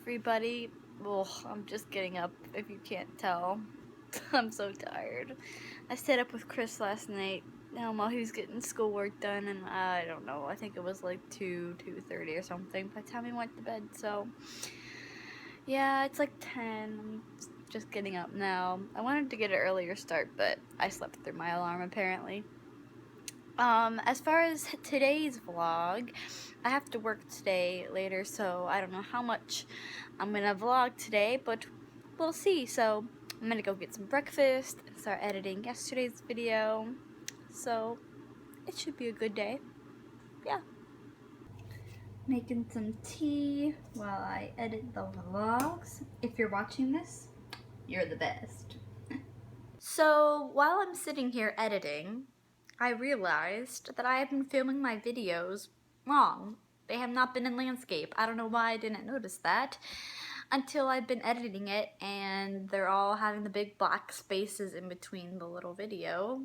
everybody. Ugh, I'm just getting up, if you can't tell. I'm so tired. I stayed up with Chris last night while he was getting schoolwork done, and I don't know, I think it was like 2:30 or something by the time he went to bed, so yeah, it's like 10. I'm just getting up now. I wanted to get an earlier start, but I slept through my alarm apparently. As far as today's vlog, I have to work today later, so I don't know how much I'm gonna vlog today, but we'll see. So I'm gonna go get some breakfast and start editing yesterday's video, so it should be a good day. Yeah. Making some tea while I edit the vlogs. If you're watching this, you're the best. So while I'm sitting here editing, I realized that I have been filming my videos wrong. They have not been in landscape. I don't know why I didn't notice that until I've been editing it, and they're all having the big black spaces in between the little video.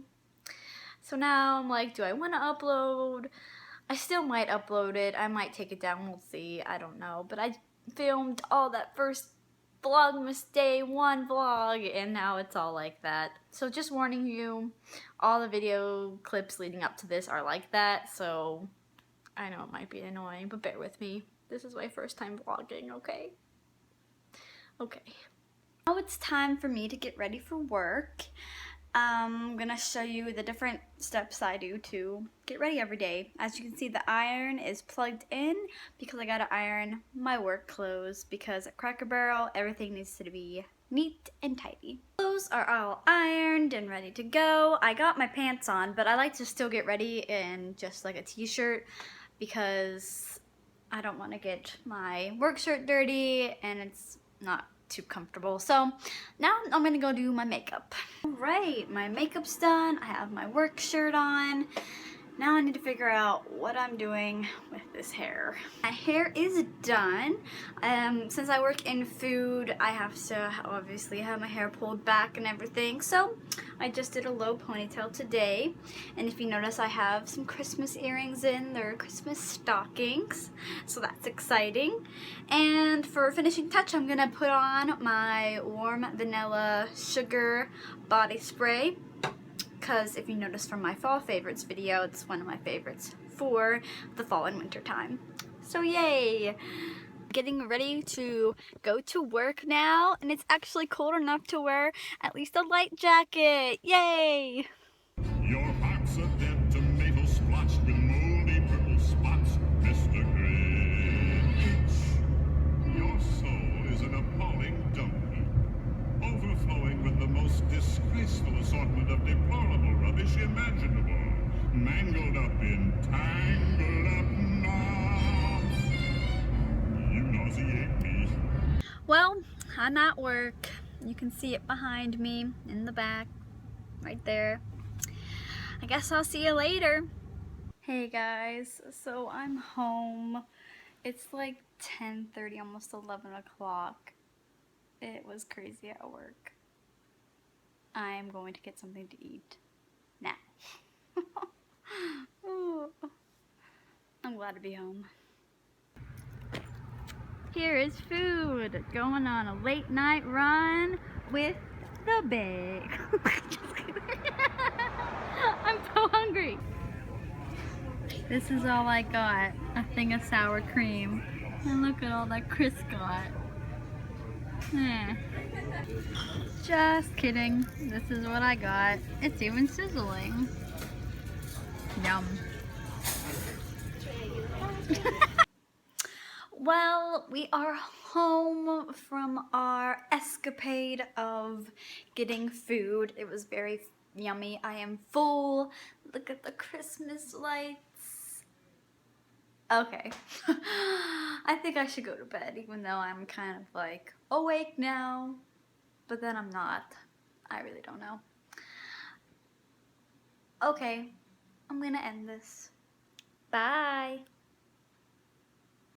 So now I'm like, do I want to upload? I still might upload it. I might take it down. We'll see. I don't know. But I filmed all that first Vlogmas Day 1 vlog, and now it's all like that. So just warning you, all the video clips leading up to this are like that, so I know it might be annoying, but bear with me. This is my first time vlogging, okay? Okay. Now it's time for me to get ready for work. I'm gonna show you the different steps I do to get ready every day. As you can see, the iron is plugged in because I gotta iron my work clothes, because at Cracker Barrel everything needs to be neat and tidy. Clothes are all ironed and ready to go. I got my pants on, but I like to still get ready in just like a t-shirt because I don't want to get my work shirt dirty and it's not too comfortable. So now I'm gonna go do my makeup. Alright, my makeup's done. I have my work shirt on. Now I need to figure out what I'm doing with this hair. My hair is done. Since I work in food, I have to obviously have my hair pulled back and everything. So I just did a low ponytail today. And if you notice, I have some Christmas earrings in. They're Christmas stockings. So that's exciting. And for finishing touch, I'm gonna put on my warm vanilla sugar body spray, because if you notice from my fall favorites video, it's one of my favorites for the fall and winter time. So yay! Getting ready to go to work now, and it's actually cold enough to wear at least a light jacket. Yay! Your heart's a dead tomato splotched with moldy purple spots, Mr. Grinch. Your soul is an appalling dung heap, overflowing with the most disgraceful assortment of deplorable rubbish imaginable, mangled up in tangled up knots. You nauseate me. Well, I'm at work. You can see it behind me in the back, right there. I guess I'll see you later. Hey guys, so I'm home. It's like 10:30, almost 11 o'clock. It was crazy at work. I'm going to get something to eat now. Ooh. I'm glad to be home. Here is food. Going on a late night run with the bag. Just kidding. I'm so hungry. This is all I got. A thing of sour cream. And look at all that Chris got. Just kidding. This is what I got. It's even sizzling. Yum. Well, we are home from our escapade of getting food. It was very yummy. I am full. Look at the Christmas lights. Okay. I think I should go to bed, even though I'm kind of like awake now. But then I'm not. I really don't know. Okay. I'm gonna end this. Bye.